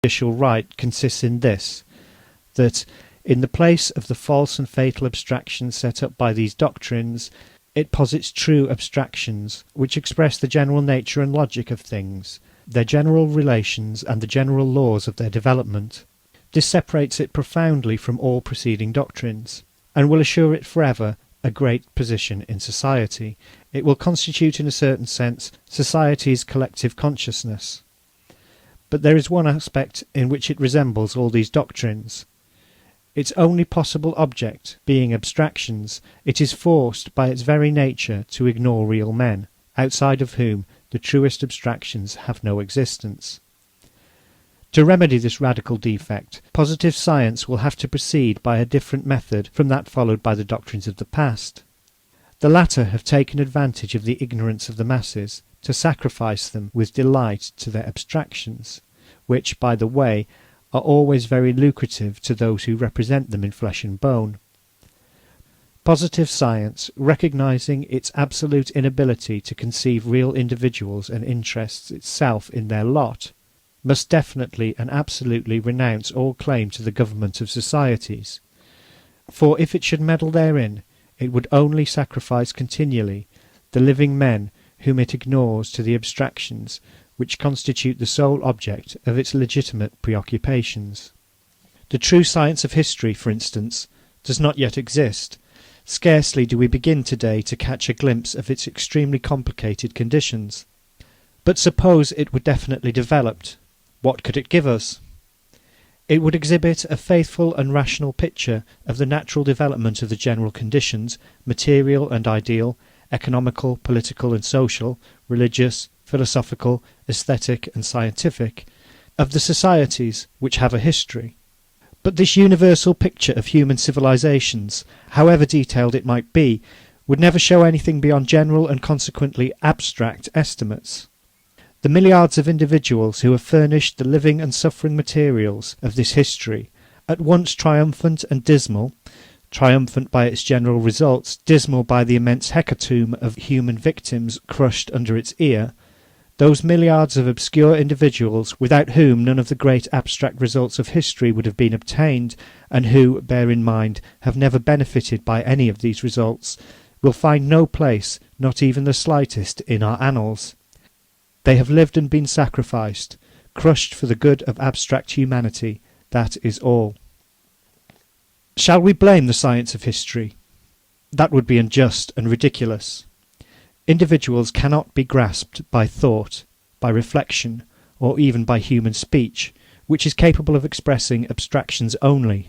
judicial right consists in this, that in the place of the false and fatal abstractions set up by these doctrines, it posits true abstractions, which express the general nature and logic of things, their general relations and the general laws of their development. This separates it profoundly from all preceding doctrines, and will assure it forever a great position in society. It will constitute in a certain sense society's collective consciousness. But there is one aspect in which it resembles all these doctrines. Its only possible object being abstractions, it is forced by its very nature to ignore real men, outside of whom the truest abstractions have no existence. To remedy this radical defect, positive science will have to proceed by a different method from that followed by the doctrines of the past. The latter have taken advantage of the ignorance of the masses to sacrifice them with delight to their abstractions, which, by the way, are always very lucrative to those who represent them in flesh and bone. Positive science, recognizing its absolute inability to conceive real individuals and interests itself in their lot, must definitely and absolutely renounce all claim to the government of societies. For if it should meddle therein, it would only sacrifice continually the living men whom it ignores to the abstractions which constitute the sole object of its legitimate preoccupations. The true science of history, for instance, does not yet exist. Scarcely do we begin today to catch a glimpse of its extremely complicated conditions. But suppose it were definitely developed, what could it give us? It would exhibit a faithful and rational picture of the natural development of the general conditions, material and ideal, economical, political and social, religious, philosophical, aesthetic and scientific, of the societies which have a history. But this universal picture of human civilizations, however detailed it might be, would never show anything beyond general and consequently abstract estimates. The milliards of individuals who have furnished the living and suffering materials of this history, at once triumphant and dismal, triumphant by its general results, dismal by the immense hecatomb of human victims crushed under its ear, those milliards of obscure individuals without whom none of the great abstract results of history would have been obtained, and who, bear in mind, have never benefited by any of these results, will find no place, not even the slightest, in our annals. They have lived and been sacrificed, crushed for the good of abstract humanity, that is all. Shall we blame the science of history? That would be unjust and ridiculous. Individuals cannot be grasped by thought, by reflection, or even by human speech, which is capable of expressing abstractions only.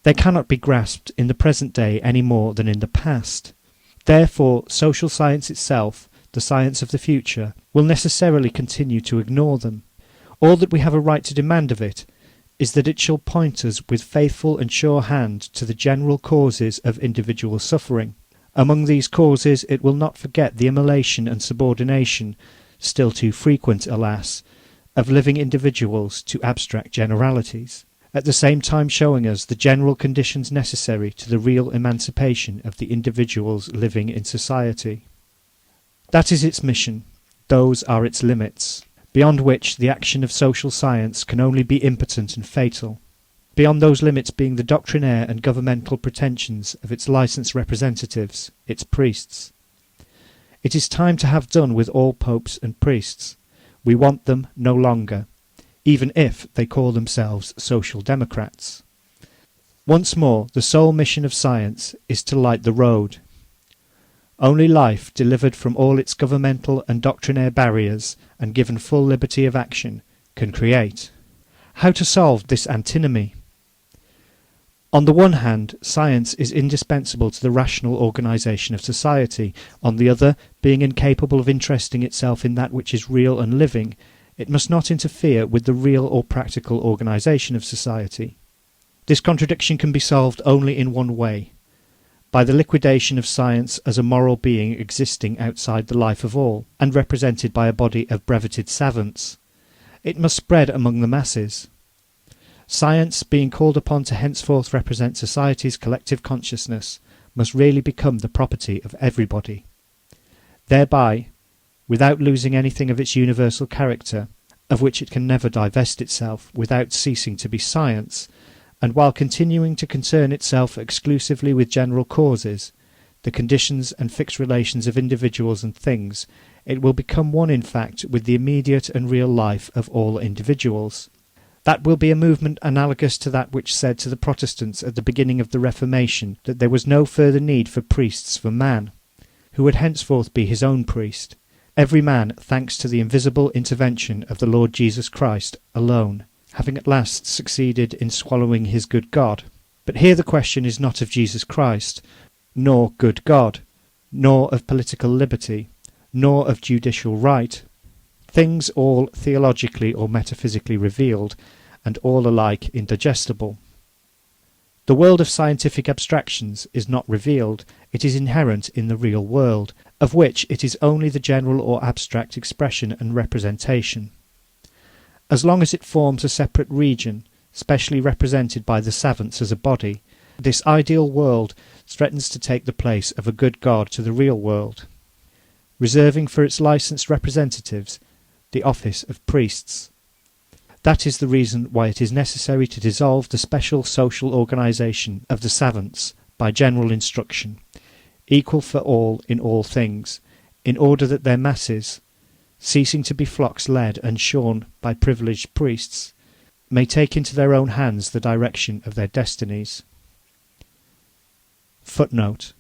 They cannot be grasped in the present day any more than in the past. Therefore, social science itself, the science of the future, will necessarily continue to ignore them. All that we have a right to demand of it is that it shall point us with faithful and sure hand to the general causes of individual suffering. Among these causes it will not forget the immolation and subordination, still too frequent, alas, of living individuals to abstract generalities, at the same time showing us the general conditions necessary to the real emancipation of the individuals living in society. That is its mission. Those are its limits, beyond which the action of social science can only be impotent and fatal. Beyond those limits being the doctrinaire and governmental pretensions of its licensed representatives, its priests. It is time to have done with all popes and priests. We want them no longer, even if they call themselves social democrats. Once more, the sole mission of science is to light the road. Only life, delivered from all its governmental and doctrinaire barriers and given full liberty of action, can create. How to solve this antinomy? On the one hand, science is indispensable to the rational organisation of society. On the other, being incapable of interesting itself in that which is real and living, it must not interfere with the real or practical organisation of society. This contradiction can be solved only in one way, by the liquidation of science as a moral being existing outside the life of all, and represented by a body of breveted savants. It must spread among the masses. Science, being called upon to henceforth represent society's collective consciousness, must really become the property of everybody. Thereby, without losing anything of its universal character, of which it can never divest itself without ceasing to be science, and while continuing to concern itself exclusively with general causes, the conditions and fixed relations of individuals and things, it will become one in fact with the immediate and real life of all individuals. That will be a movement analogous to that which said to the Protestants at the beginning of the Reformation that there was no further need for priests for man, who would henceforth be his own priest, every man, thanks to the invisible intervention of the Lord Jesus Christ alone, having at last succeeded in swallowing his good God. But here the question is not of Jesus Christ, nor good God, nor of political liberty, nor of judicial right, things all theologically or metaphysically revealed, and all alike indigestible. The world of scientific abstractions is not revealed, it is inherent in the real world, of which it is only the general or abstract expression and representation. As long as it forms a separate region, specially represented by the savants as a body, this ideal world threatens to take the place of a good God to the real world, reserving for its licensed representatives the office of priests. That is the reason why it is necessary to dissolve the special social organisation of the savants by general instruction, equal for all in all things, in order that their masses, ceasing to be flocks led and shorn by privileged priests, may take into their own hands the direction of their destinies. Footnote: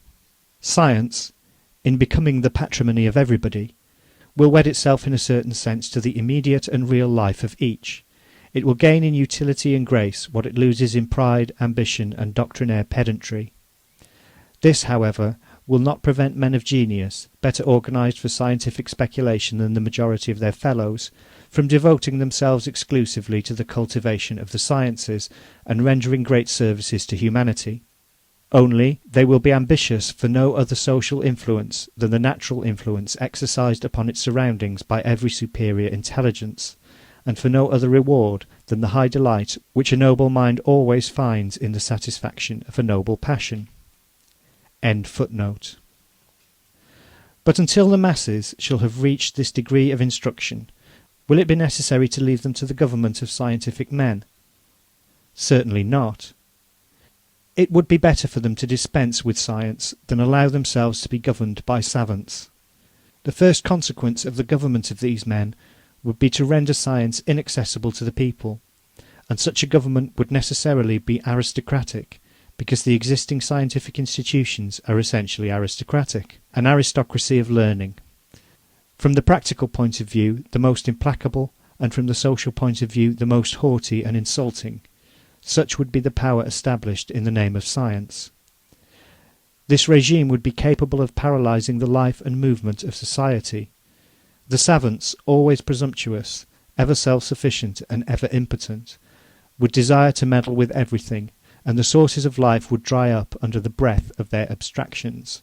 Science, in becoming the patrimony of everybody, will wed itself in a certain sense to the immediate and real life of each. It will gain in utility and grace what it loses in pride, ambition, and doctrinaire pedantry. This, however, will not prevent men of genius, better organised for scientific speculation than the majority of their fellows, from devoting themselves exclusively to the cultivation of the sciences and rendering great services to humanity. Only they will be ambitious for no other social influence than the natural influence exercised upon its surroundings by every superior intelligence, and for no other reward than the high delight which a noble mind always finds in the satisfaction of a noble passion. End footnote. But until the masses shall have reached this degree of instruction, will it be necessary to leave them to the government of scientific men? Certainly not. It would be better for them to dispense with science than allow themselves to be governed by savants. The first consequence of the government of these men would be to render science inaccessible to the people, and such a government would necessarily be aristocratic, because the existing scientific institutions are essentially aristocratic, an aristocracy of learning. From the practical point of view, the most implacable, and from the social point of view, the most haughty and insulting. Such would be the power established in the name of science. This regime would be capable of paralysing the life and movement of society. The savants, always presumptuous, ever self-sufficient and ever impotent, would desire to meddle with everything, and the sources of life would dry up under the breath of their abstractions.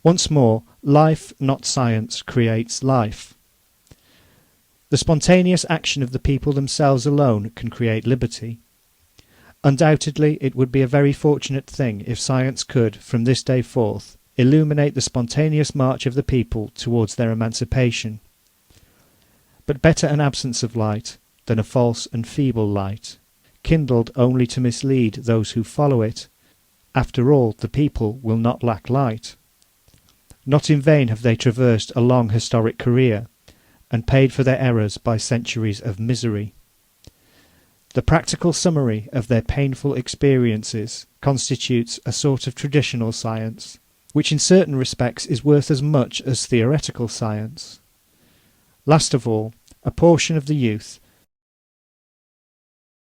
Once more, life, not science, creates life. The spontaneous action of the people themselves alone can create liberty. Undoubtedly, it would be a very fortunate thing if science could, from this day forth, illuminate the spontaneous march of the people towards their emancipation. But better an absence of light than a false and feeble light, kindled only to mislead those who follow it. After all, the people will not lack light. Not in vain have they traversed a long historic career, and paid for their errors by centuries of misery. The practical summary of their painful experiences constitutes a sort of traditional science, which in certain respects is worth as much as theoretical science. Last of all, a portion of the youth,